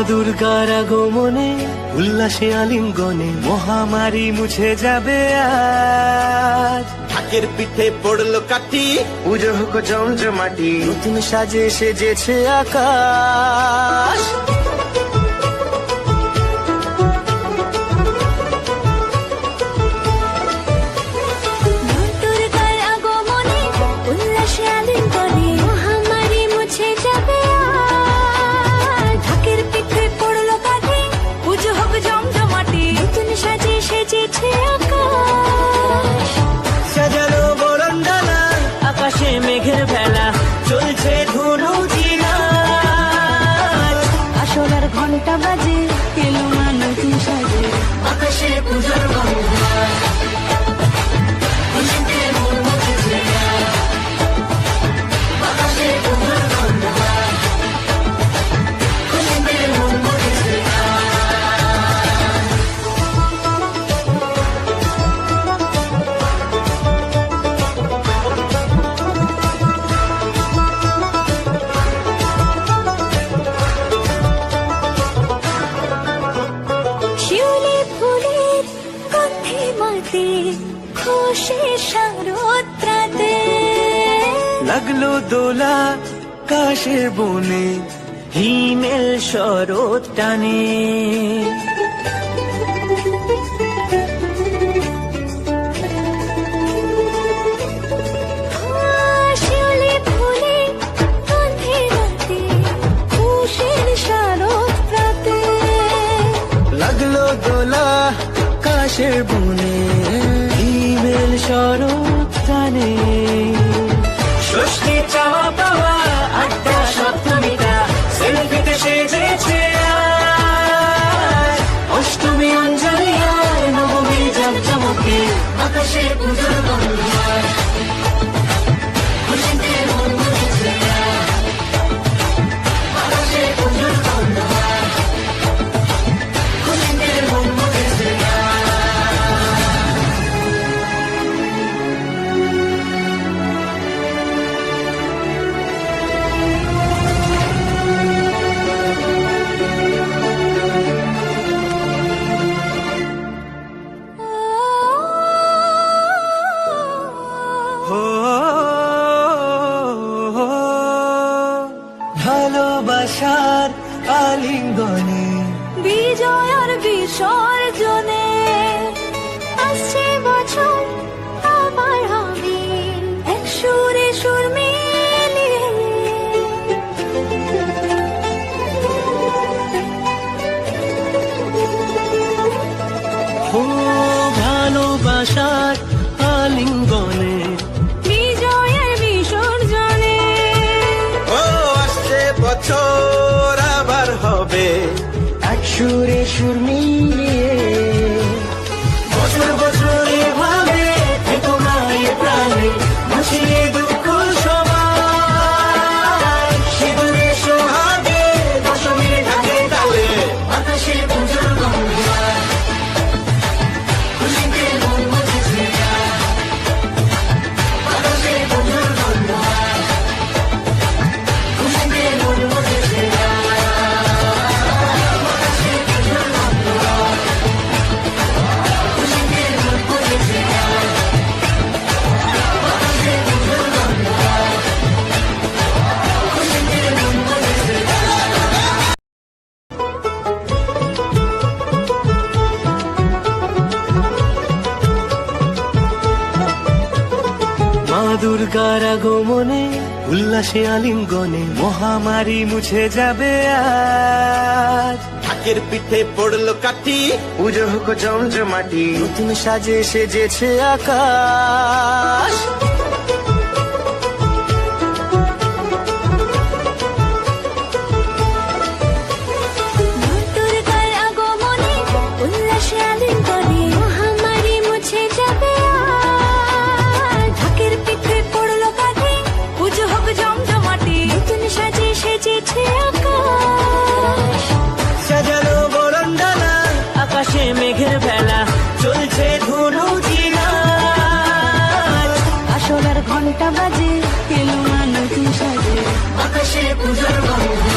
দুর্গার আগমনে উল্লাসে আলিঙ্গনে মহামারী মুছে যাবে আজ। ঢাকের পিঠে পড়লো কাঠি, পুজো হোক জমজমাটি, নতুন সাজে সেজেছে আকাশ। মেঘের বেলা চলছে ধুনু জিনা, আসলার ঘন্টা বাজে এলো নতুন সাজে, আকাশে পূজার লাগলো দোলা কাশের বনে, হিমেল শরৎ টানে। লাগলো দোলা কাশের বনে, হিমেল শরৎ টানে। ষষ্ঠী চাওয়া পাওয়া আড্ডা সপ্তমীটা সেলফিতে সেজেছে আজ। অষ্টমী অঞ্জলি আর নবমী জাঁকজমকে আকাশে পুজোর গন্ধ। খুশিতে মন মুছেছে আকাশে পুজোর গন্ধ, খুশিতে মন মুছেছে। ভালোবাসার আলিঙ্গনে বিজয় আর বিসর্জনে আসছে বছর আবার হবে এক সুরে সুর মিলিয়ে। ভালোবাসার আলিঙ্গনে বিজয় আর বিসর্জনে ও আসছে বছর আবার হবে এক সুরে সুর মিলিয়ে। বছর বছর এভাবে থেকো মায়ের প্রাণে, ভাসিয়ে দুঃখ সবাই। সিঁদুরে সোহাগে দশমীর ঢাকে তালে আকাশে পুজোর গন্ধ। খুশিতে মন মুছেছে আকাশে পুজোর গন্ধ, খুশিতে মন মুছেছে। দুর্গার আগমনে উল্লাসে আলিঙ্গনে মহামারী মুছে যাবে আজ। ঢাকের পিঠে পড়লো কাঠি, পুজো হোক জমজমাটি, নতুন সাজে সেজেছে আকাশ। মেঘের বেলা চলছে ধুনু জিনা, আসলার ঘন্টা বাজে এলো নতুন সাজে, আকাশে পুজোর গন্ধ।